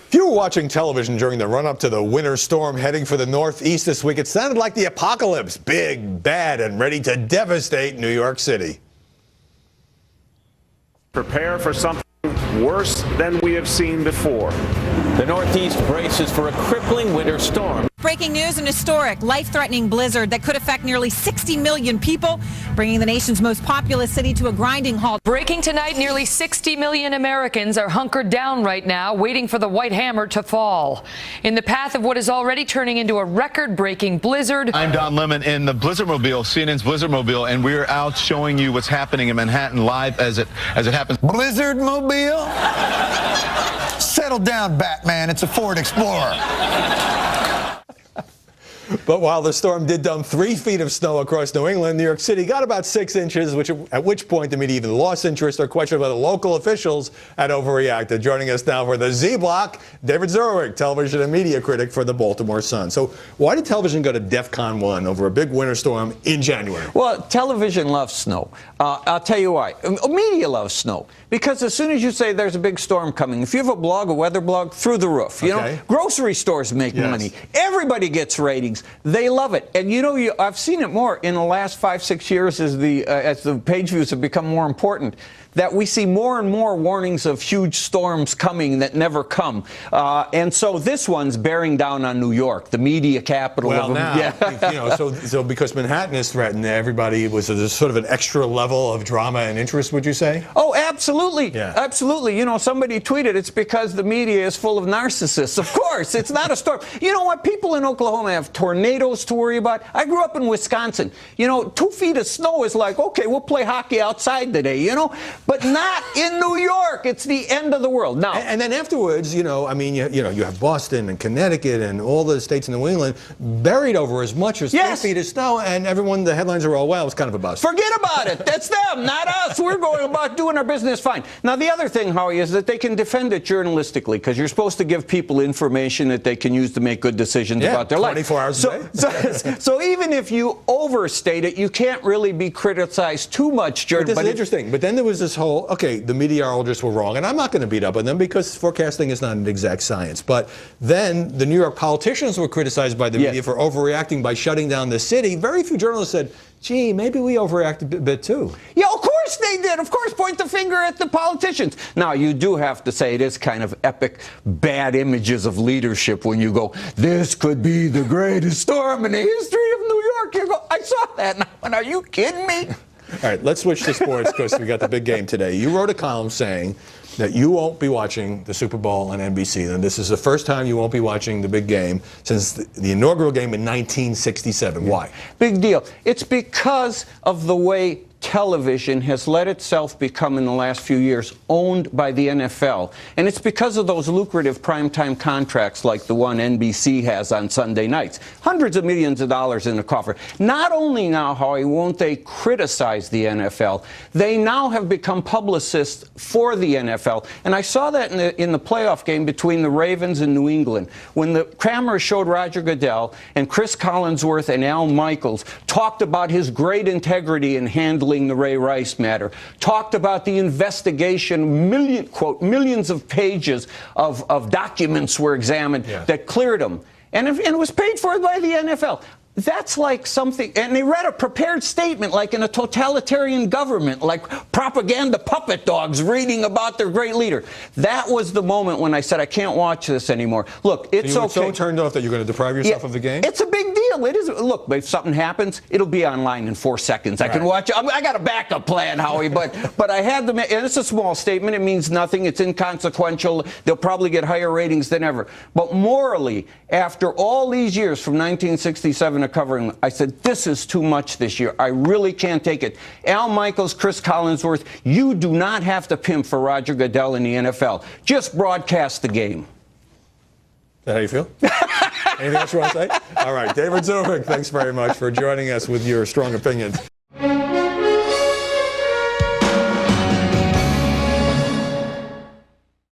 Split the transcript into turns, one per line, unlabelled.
If you were watching television during the run-up to the winter storm heading for the Northeast this week, it sounded like the apocalypse, big, bad, and ready to devastate New York City.
Prepare for something worse than we have seen before.
The Northeast braces for a crippling winter storm.
Breaking news, an historic, life-threatening blizzard that could affect nearly 60 million people, bringing the nation's most populous city to a grinding halt.
Breaking tonight, nearly 60 million Americans are hunkered down right now, waiting for the white hammer to fall. In the path of what is already turning into a record-breaking blizzard.
I'm Don Lemon in the Blizzardmobile, CNN's Blizzardmobile, and we're out showing you what's happening in Manhattan live as it happens.
Blizzardmobile? Settle down, Batman. It's a Ford Explorer.
But while the storm did dump 3 feet of snow across New England, New York City got about 6 inches, at which point the media either lost interest or questioned whether local officials had overreacted. Joining us now for the Z Block, David Zurawik, television and media critic for the Baltimore Sun. So why did television go to DEFCON 1 over a big winter storm in January?
Well, television loves snow. I'll tell you why. Media loves snow. Because as soon as you say there's a big storm coming, if you have a blog, a weather blog, through the roof. You know, grocery stores make money. Everybody gets ratings. They love it. And you know, I've seen it more in the last 5-6 years as the page views have become more important, that we see more and more warnings of huge storms coming that never come. And so this one's bearing down on New York, the media capital of
now, you know, so because Manhattan is threatened, everybody was sort of an extra level of drama and interest, would you say?
Oh, absolutely.
Yeah.
Absolutely. You know, somebody tweeted it's because the media is full of narcissists. Of course, it's not a storm. You know what? People in Oklahoma have tornadoes to worry about. I grew up in Wisconsin. You know, 2 feet of snow is like, okay, we'll play hockey outside today, you know? But not in New York. It's the end of the world. Now,
and then afterwards, you know, I mean, you know, you have Boston and Connecticut and all the states in New England buried over as much as 3 feet of snow, and everyone, the headlines are all, well, it's kind of a bust.
Forget about it. That's them, not us. We're going about doing our business fine. Now, the other thing, Howie, is that they can defend it journalistically because you're supposed to give people information that they can use to make good decisions about their life.
24 hours a day.
So even if you overstate it, you can't really be criticized too much.
But this is interesting. But then there was this whole, okay, the meteorologists were wrong, and I'm not going to beat up on them because forecasting is not an exact science. But then the New York politicians were criticized by the media for overreacting by shutting down the city. Very few journalists said, gee, maybe we overreacted a bit too.
Yeah, of course they did. Of course, point the finger at the politicians. Now, you do have to say it is kind of epic, bad images of leadership when you go, this could be the greatest storm in the history of New York. You go, I saw that. Now, are you kidding me?
All right, let's switch to sports because we got the big game today. You wrote a column saying that you won't be watching the Super Bowl on NBC, and this is the first time you won't be watching the big game since the inaugural game in 1967. Why?
Big deal. It's because of the way television has let itself become in the last few years owned by the NFL. And it's because of those lucrative primetime contracts like the one NBC has on Sunday nights. Hundreds of millions of dollars in the coffer. Not only now, Howie, won't they criticize the NFL, they now have become publicists for the NFL. And I saw that in the playoff game between the Ravens and New England, when the cameras showed Roger Goodell and Chris Collinsworth and Al Michaels talked about his great integrity in handling the Ray Rice matter, talked about the investigation, millions of pages of documents were examined that cleared him. And it was paid for by the NFL. That's like something, and they read a prepared statement like in a totalitarian government, like propaganda puppet dogs reading about their great leader. That was the moment when I said, I can't watch this anymore. Look, it's
so you were
okay.
so turned off that you're going to deprive yourself of the game?
It's a big deal. It is. Look, if something happens, it'll be online in 4 seconds. I can watch it. I got a backup plan, Howie, but I had to make, and it's a small statement. It means nothing. It's inconsequential. They'll probably get higher ratings than ever. But morally, after all these years from 1967 to covering, I said, this is too much this year. I really can't take it. Al Michaels, Chris Collinsworth, you do not have to pimp for Roger Goodell in the NFL. Just broadcast the game.
Is that how you feel? Anything else you want to say? All right, David Zurawik, thanks very much for joining us with your strong opinions.